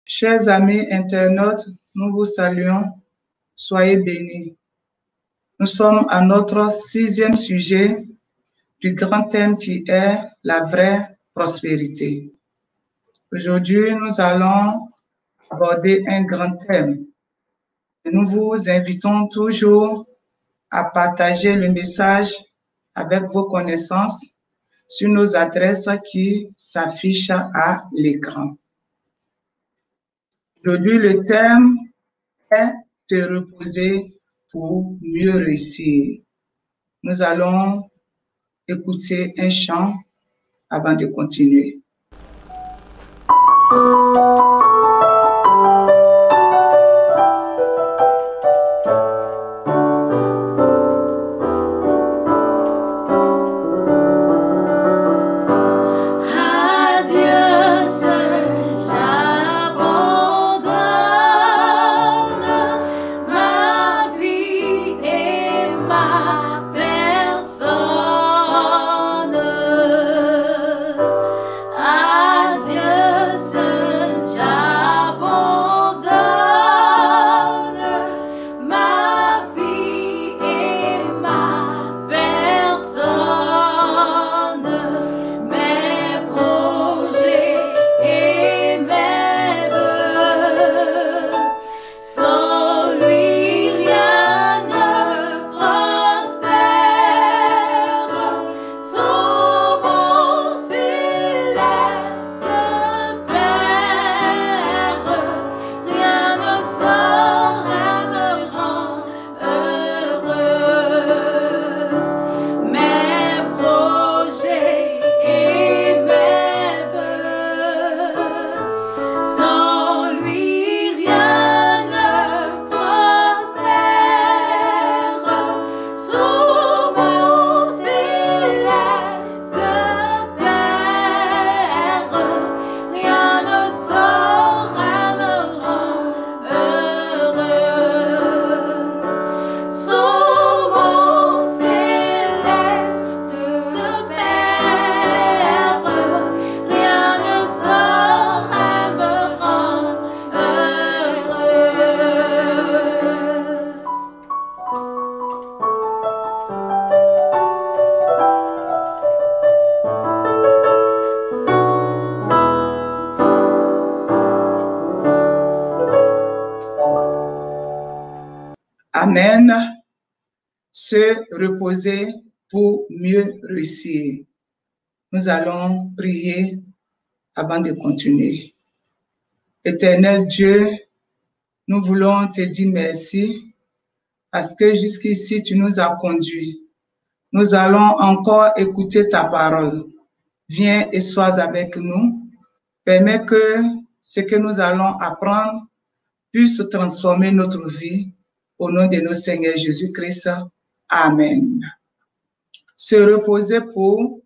Chers amis internautes, nous vous saluons. Soyez bénis. Nous sommes à notre 6e sujet du grand thème qui est la vraie prospérité. Aujourd'hui, nous allons aborder un grand thème. Nous vous invitons toujours à partager le message avec vos connaissances sur nos adresses qui s'affichent à l'écran. Aujourd'hui, le thème est « Te reposer pour mieux réussir ». Nous allons écouter un chant avant de continuer. Amen. Se reposer pour mieux réussir. Nous allons prier avant de continuer. Éternel Dieu, nous voulons te dire merci parce que jusqu'ici tu nous as conduits. Nous allons encore écouter ta parole. Viens et sois avec nous. Permets que ce que nous allons apprendre puisse transformer notre vie. Au nom de notre Seigneur Jésus-Christ. Amen. Se reposer pour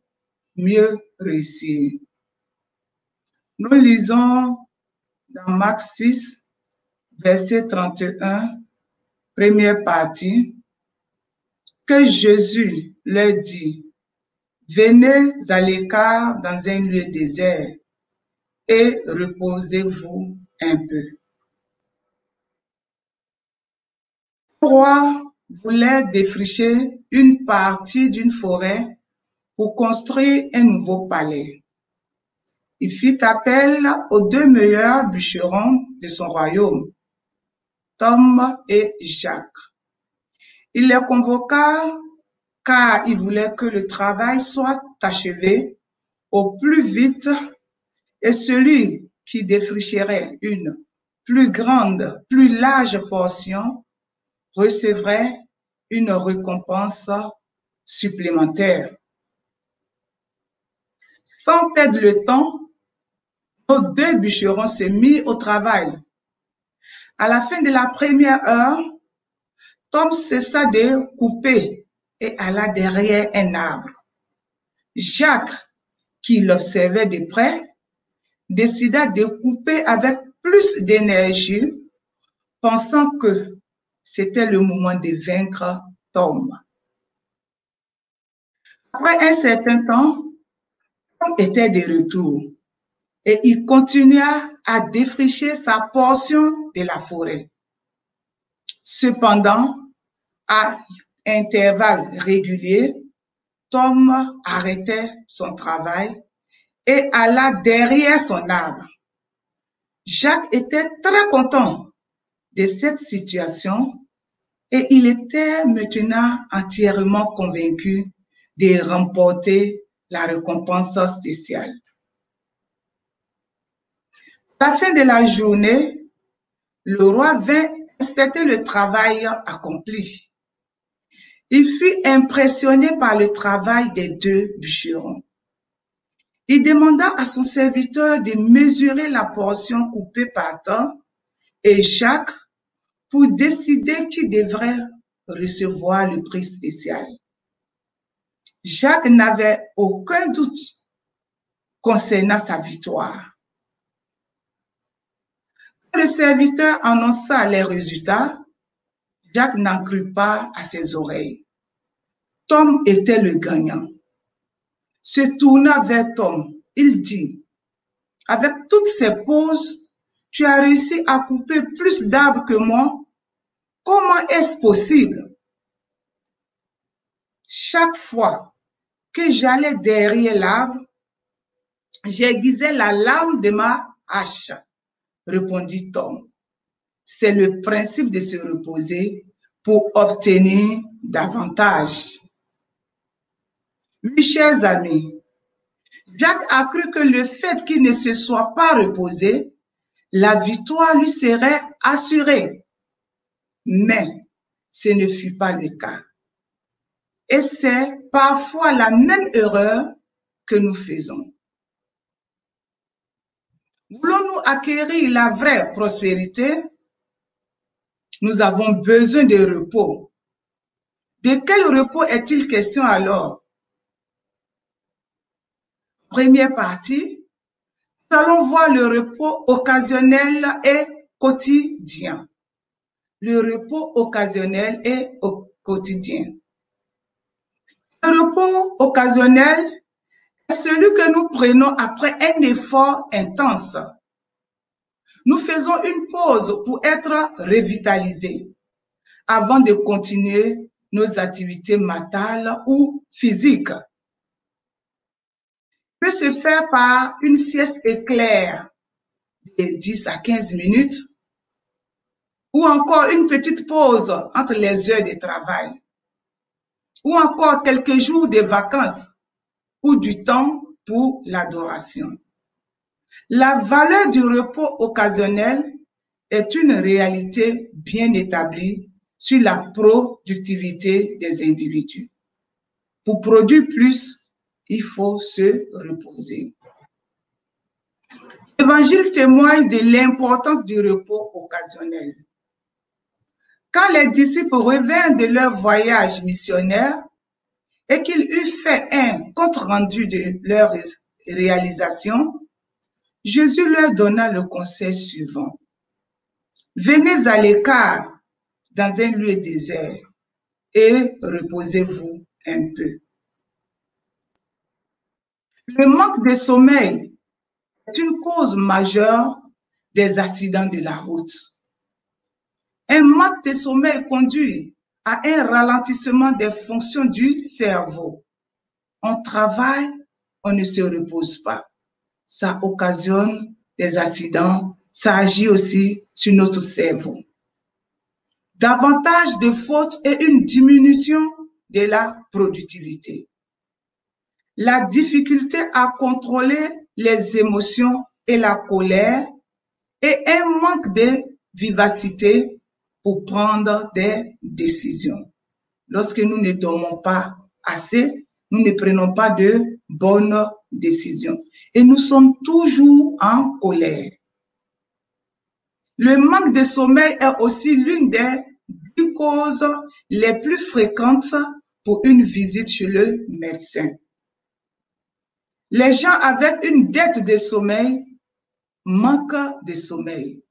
mieux réussir. Nous lisons dans Marc 6, verset 31, première partie, que Jésus leur dit, « Venez à l'écart dans un lieu désert et reposez-vous un peu. » Le roi voulait défricher une partie d'une forêt pour construire un nouveau palais. Il fit appel aux 2 meilleurs bûcherons de son royaume, Tom et Jacques. Il les convoqua car il voulait que le travail soit achevé au plus vite et celui qui défricherait une plus grande, plus large portion recevrait une récompense supplémentaire. Sans perdre le temps, nos 2 bûcherons se mirent au travail. À la fin de la première heure, Tom cessa de couper et alla derrière un arbre. Jacques, qui l'observait de près, décida de couper avec plus d'énergie, pensant que c'était le moment de vaincre Tom. Après un certain temps, Tom était de retour et il continua à défricher sa portion de la forêt. Cependant, à intervalles réguliers, Tom arrêtait son travail et alla derrière son arbre. Jacques était très content de cette situation et il était maintenant entièrement convaincu de remporter la récompense spéciale. À la fin de la journée, le roi vint inspecter le travail accompli. Il fut impressionné par le travail des deux bûcherons. Il demanda à son serviteur de mesurer la portion coupée par Tom et Jacques pour décider qui devrait recevoir le prix spécial. Jacques n'avait aucun doute concernant sa victoire. Quand le serviteur annonça les résultats, Jacques n'en crut pas à ses oreilles. Tom était le gagnant. Se tourna vers Tom. Il dit, « Avec toutes ces pauses, tu as réussi à couper plus d'arbres que moi. Comment est-ce possible? » Chaque fois que j'allais derrière l'arbre, j'aiguisais la lame de ma hache, répondit Tom. C'est le principe de se reposer pour obtenir davantage. Oui, chers amis, Jacques a cru que le fait qu'il ne se soit pas reposé, la victoire lui serait assurée. Mais ce ne fut pas le cas. Et c'est parfois la même erreur que nous faisons. Voulons-nous acquérir la vraie prospérité? Nous avons besoin de repos. De quel repos est-il question alors? Première partie, nous allons voir le repos occasionnel et quotidien. Le repos occasionnel et quotidien. Le repos occasionnel est celui que nous prenons après un effort intense. Nous faisons une pause pour être revitalisés avant de continuer nos activités mentales ou physiques. Peut se faire par une sieste éclair de 10 à 15 minutes ou encore une petite pause entre les heures de travail ou encore quelques jours de vacances ou du temps pour l'adoration. La valeur du repos occasionnel est une réalité bien établie sur la productivité des individus. Pour produire plus, il faut se reposer. L'Évangile témoigne de l'importance du repos occasionnel. Quand les disciples revinrent de leur voyage missionnaire et qu'ils eurent fait un compte-rendu de leur réalisation, Jésus leur donna le conseil suivant. Venez à l'écart dans un lieu désert et reposez-vous un peu. Le manque de sommeil est une cause majeure des accidents de la route. Un manque de sommeil conduit à un ralentissement des fonctions du cerveau. On travaille, on ne se repose pas. Ça occasionne des accidents, ça agit aussi sur notre cerveau. Davantage de fautes et une diminution de la productivité. La difficulté à contrôler les émotions et la colère et un manque de vivacité pour prendre des décisions. Lorsque nous ne dormons pas assez, nous ne prenons pas de bonnes décisions. Et nous sommes toujours en colère. Le manque de sommeil est aussi l'une des causes les plus fréquentes pour une visite chez le médecin. Les gens avec une dette de sommeil, manque de sommeil,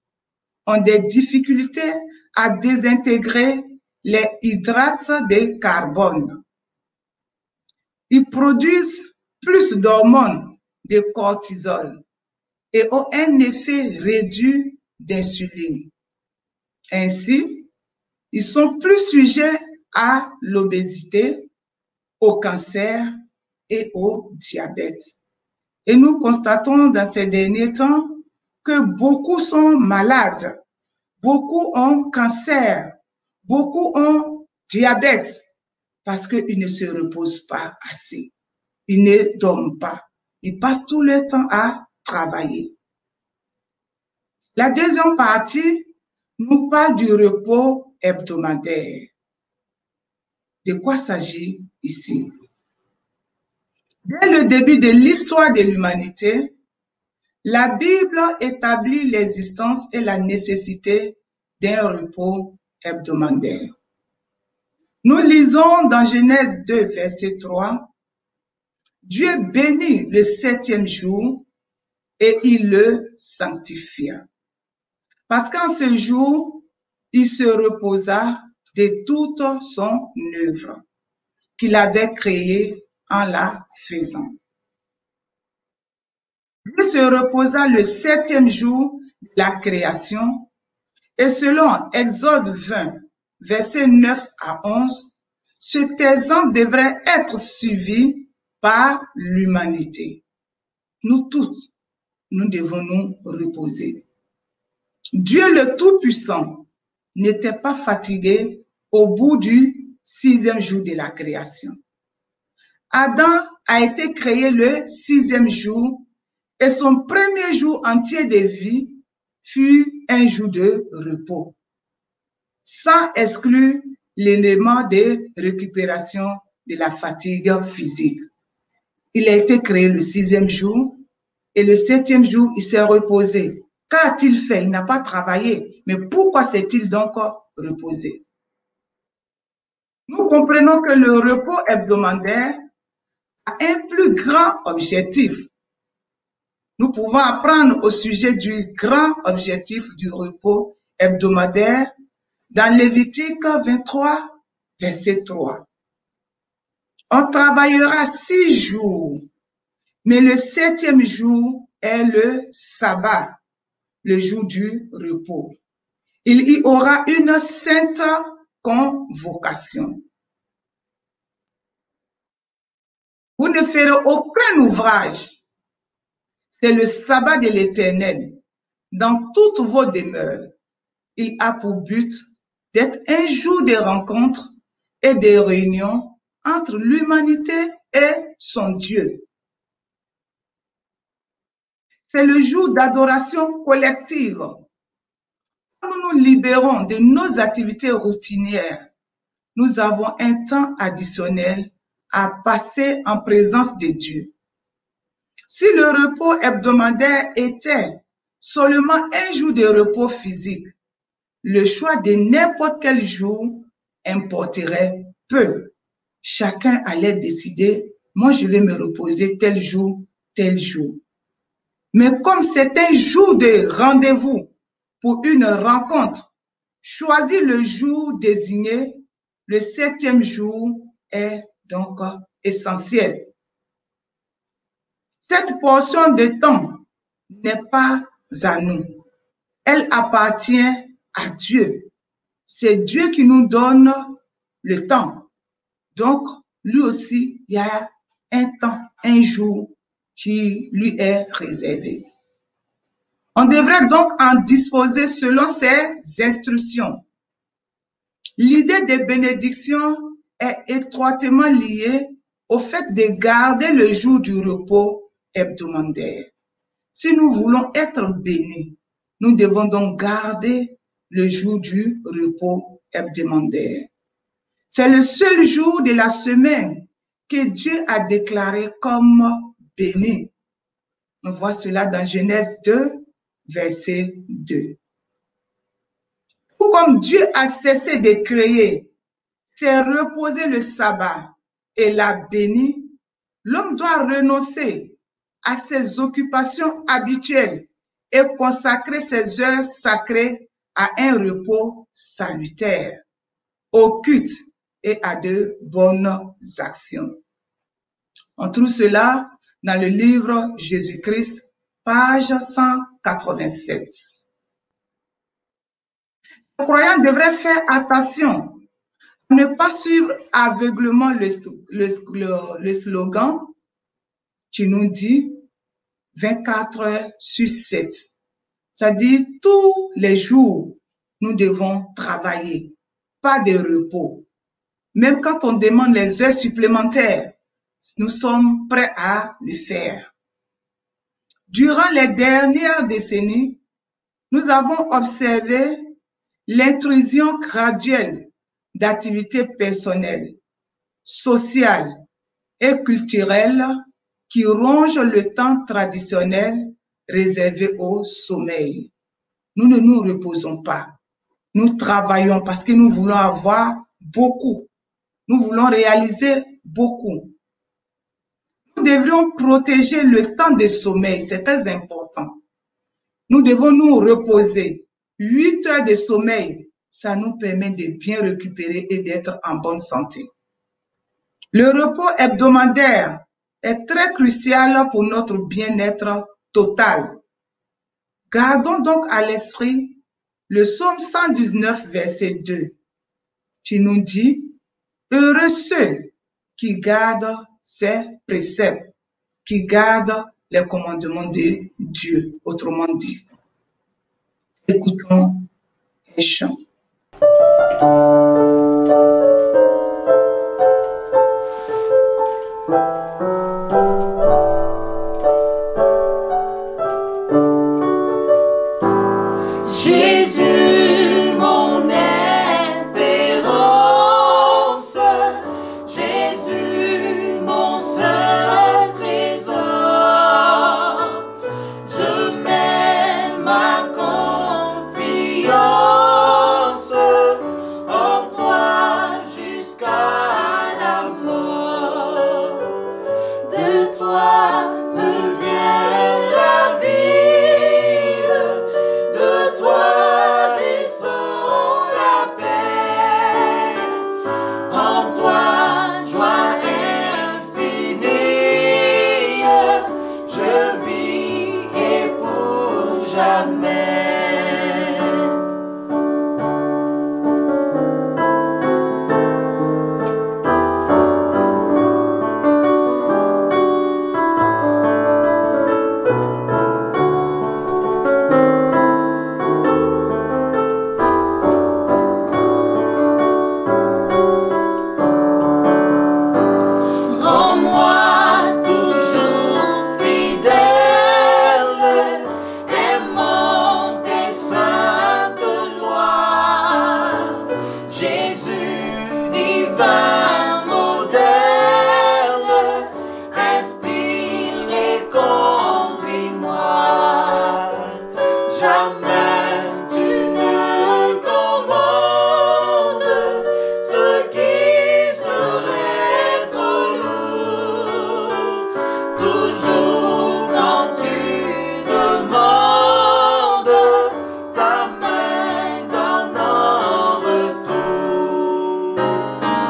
ont des difficultés à désintégrer les hydrates de carbone. Ils produisent plus d'hormones de cortisol et ont un effet réduit d'insuline. Ainsi, ils sont plus sujets à l'obésité, au cancer et au diabète. Et nous constatons dans ces derniers temps que beaucoup sont malades, beaucoup ont cancer, beaucoup ont diabète parce qu'ils ne se reposent pas assez. Ils ne dorment pas. Ils passent tout le temps à travailler. La deuxième partie nous parle du repos hebdomadaire. De quoi s'agit ici? Dès le début de l'histoire de l'humanité, la Bible établit l'existence et la nécessité d'un repos hebdomadaire. Nous lisons dans Genèse 2, verset 3, « Dieu bénit le 7e jour et il le sanctifia. Parce qu'en ce jour, il se reposa de toute son œuvre qu'il avait créée en la faisant. » Dieu se reposa le 7e jour de la création et selon Exode 20, versets 9 à 11, cet exemple devrait être suivi par l'humanité. Nous tous, nous devons nous reposer. Dieu le Tout-Puissant n'était pas fatigué au bout du 6e jour de la création. Adam a été créé le 6e jour et son premier jour entier de vie fut un jour de repos, sans exclure l'élément de récupération de la fatigue physique. Il a été créé le 6e jour et le 7e jour, il s'est reposé. Qu'a-t-il fait? Il n'a pas travaillé. Mais pourquoi s'est-il donc reposé? Nous comprenons que le repos hebdomadaire a un plus grand objectif. Nous pouvons apprendre au sujet du grand objectif du repos hebdomadaire dans Lévitique 23, verset 3. On travaillera 6 jours, mais le 7e jour est le sabbat, le jour du repos. Il y aura une sainte convocation. Vous ne ferez aucun ouvrage. C'est le sabbat de l'Éternel. Dans toutes vos demeures, il a pour but d'être un jour de rencontre et de réunion entre l'humanité et son Dieu. C'est le jour d'adoration collective. Nous nous libérons de nos activités routinières. Nous avons un temps additionnel à passer en présence de Dieu. Si le repos hebdomadaire était seulement un jour de repos physique, le choix de n'importe quel jour importerait peu. Chacun allait décider, moi je vais me reposer tel jour. Mais comme c'est un jour de rendez-vous pour une rencontre, choisis le jour désigné, le 7e jour est donc essentiel. Cette portion de temps n'est pas à nous. Elle appartient à Dieu. C'est Dieu qui nous donne le temps. Donc, lui aussi, il y a un temps, un jour qui lui est réservé. On devrait donc en disposer selon ses instructions. L'idée de bénédiction est étroitement liée au fait de garder le jour du repos hebdomadaire. Si nous voulons être bénis, nous devons donc garder le jour du repos hebdomadaire. C'est le seul jour de la semaine que Dieu a déclaré comme béni. On voit cela dans Genèse 2, verset 2. Tout comme Dieu a cessé de créer, s'est reposé le sabbat et l'a béni, l'homme doit renoncer à ses occupations habituelles et consacrer ses heures sacrées à un repos salutaire, au culte et à de bonnes actions. On trouve cela dans le livre Jésus-Christ, page 187. Les croyants devraient faire attention à ne pas suivre aveuglément le slogan qui nous dit 24 heures sur 7. C'est-à-dire tous les jours, nous devons travailler, pas de repos. Même quand on demande les heures supplémentaires, nous sommes prêts à le faire. Durant les dernières décennies, nous avons observé l'intrusion graduelle d'activités personnelles, sociales et culturelles qui rongent le temps traditionnel réservé au sommeil. Nous ne nous reposons pas. Nous travaillons parce que nous voulons avoir beaucoup. Nous voulons réaliser beaucoup. Nous devrions protéger le temps de sommeil, c'est très important. Nous devons nous reposer. 8 heures de sommeil, ça nous permet de bien récupérer et d'être en bonne santé. Le repos hebdomadaire est très crucial pour notre bien-être total. Gardons donc à l'esprit le psaume 119, verset 2, qui nous dit « Heureux ceux qui gardent ses préceptes, qui gardent les commandements de Dieu. » Autrement dit, écoutons les chants. Jésus, mon espérance, Jésus, mon seul trésor, je mets ma confiance en toi jusqu'à la mort. De toi me vient la vie, de toi descend la paix, en toi joie infinie, je vis et pour jamais. Rends-moi toujours fidèle, aimant tes saintes lois. Jésus, divin modèle, inspire et conduis-moi. Jamais tu ne commandes ce qui serait trop lourd. Toujours quand tu demandes, ta main donne en retour.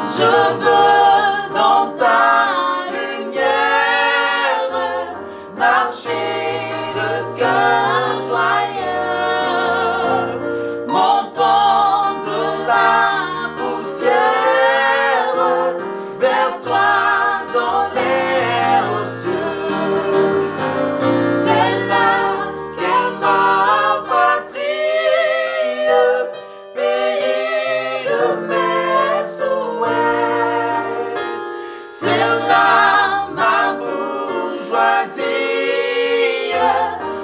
Je veux dans ta lumière marcher le cœur joyeux, montant de la poussière vers toi dans l'air cieux. C'est là qu'est ma patrie, pays de mes souhaits. C'est là ma bourgeoisie,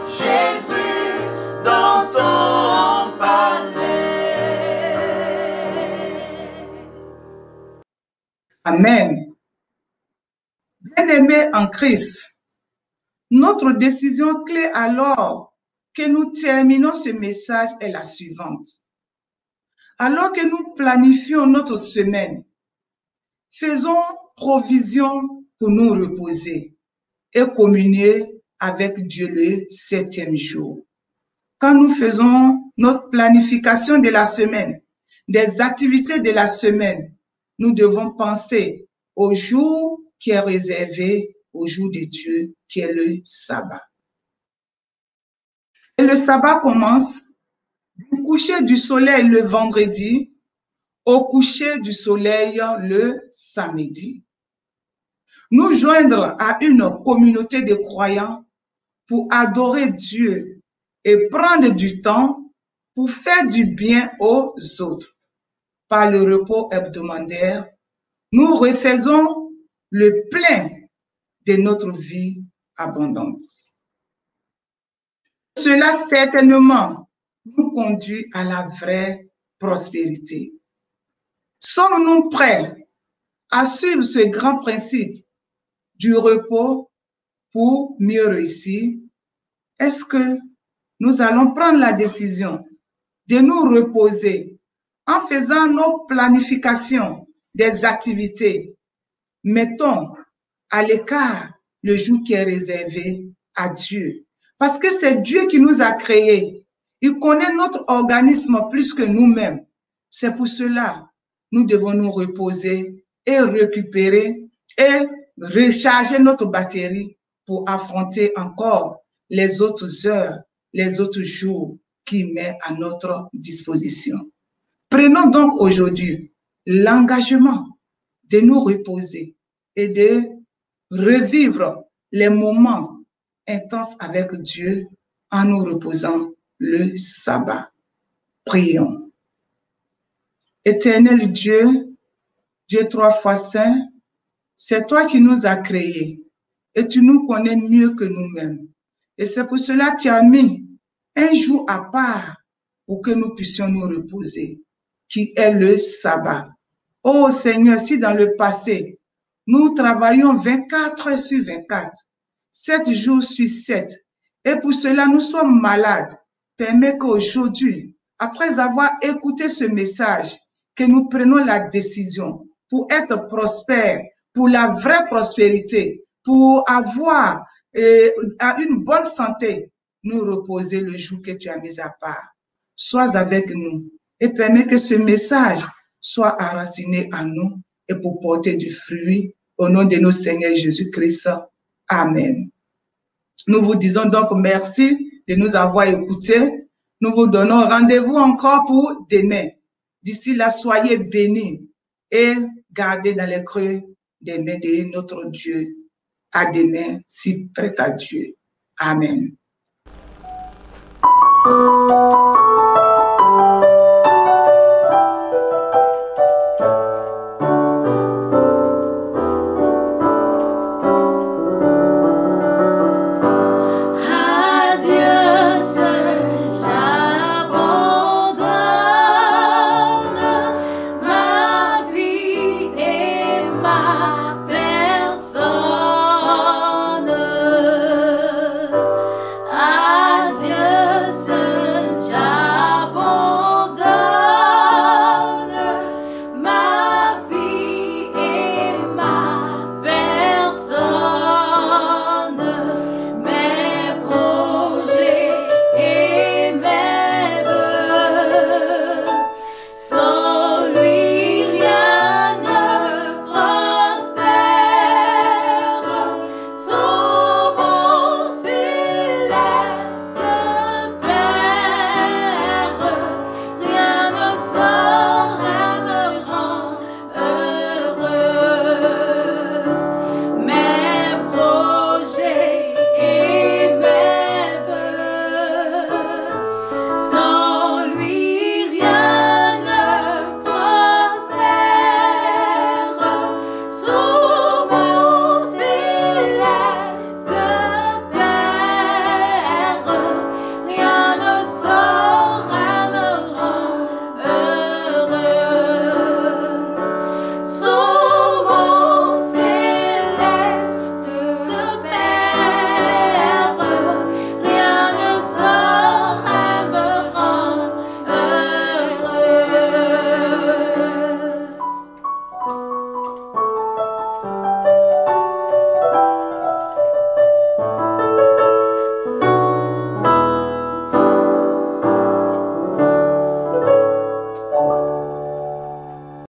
Jésus dans ton palais. Amen. Bien-aimés en Christ, notre décision clé alors que nous terminons ce message est la suivante. Alors que nous planifions notre semaine, faisons provision pour nous reposer et communier avec Dieu le 7e jour. Quand nous faisons notre planification de la semaine, des activités de la semaine, nous devons penser au jour qui est réservé au jour de Dieu, qui est le sabbat. Et le sabbat commence du coucher du soleil le vendredi au coucher du soleil le samedi. Nous joindre à une communauté de croyants pour adorer Dieu et prendre du temps pour faire du bien aux autres. Par le repos hebdomadaire, nous refaisons le plein de notre vie abondante. Cela certainement nous conduit à la vraie prospérité. Sommes-nous prêts à suivre ce grand principe du repos pour mieux réussir? Est-ce que nous allons prendre la décision de nous reposer en faisant nos planifications des activités? Mettons à l'écart le jour qui est réservé à Dieu. Parce que c'est Dieu qui nous a créés. Il connaît notre organisme plus que nous-mêmes. C'est pour cela nous devons nous reposer et récupérer et recharger notre batterie pour affronter encore les autres heures, les autres jours qu'il met à notre disposition. Prenons donc aujourd'hui l'engagement de nous reposer et de revivre les moments intenses avec Dieu en nous reposant le sabbat. Prions. Éternel Dieu, Dieu 3 fois saint, c'est toi qui nous as créés et tu nous connais mieux que nous-mêmes. Et c'est pour cela que tu as mis un jour à part pour que nous puissions nous reposer, qui est le sabbat. Oh Seigneur, si dans le passé, nous travaillons 24 heures sur 24, 7 jours sur 7, et pour cela nous sommes malades, permets qu'aujourd'hui, après avoir écouté ce message, que nous prenons la décision pour être prospères, pour la vraie prospérité, pour avoir une bonne santé, nous reposer le jour que tu as mis à part. Sois avec nous et permets que ce message soit enraciné en nous et pour porter du fruit au nom de notre Seigneur Jésus-Christ. Amen. Nous vous disons donc merci de nous avoir écoutés. Nous vous donnons rendez-vous encore pour demain. D'ici là, soyez bénis et gardez dans les creux des mains de notre Dieu. À demain, si prêt à Dieu. Amen.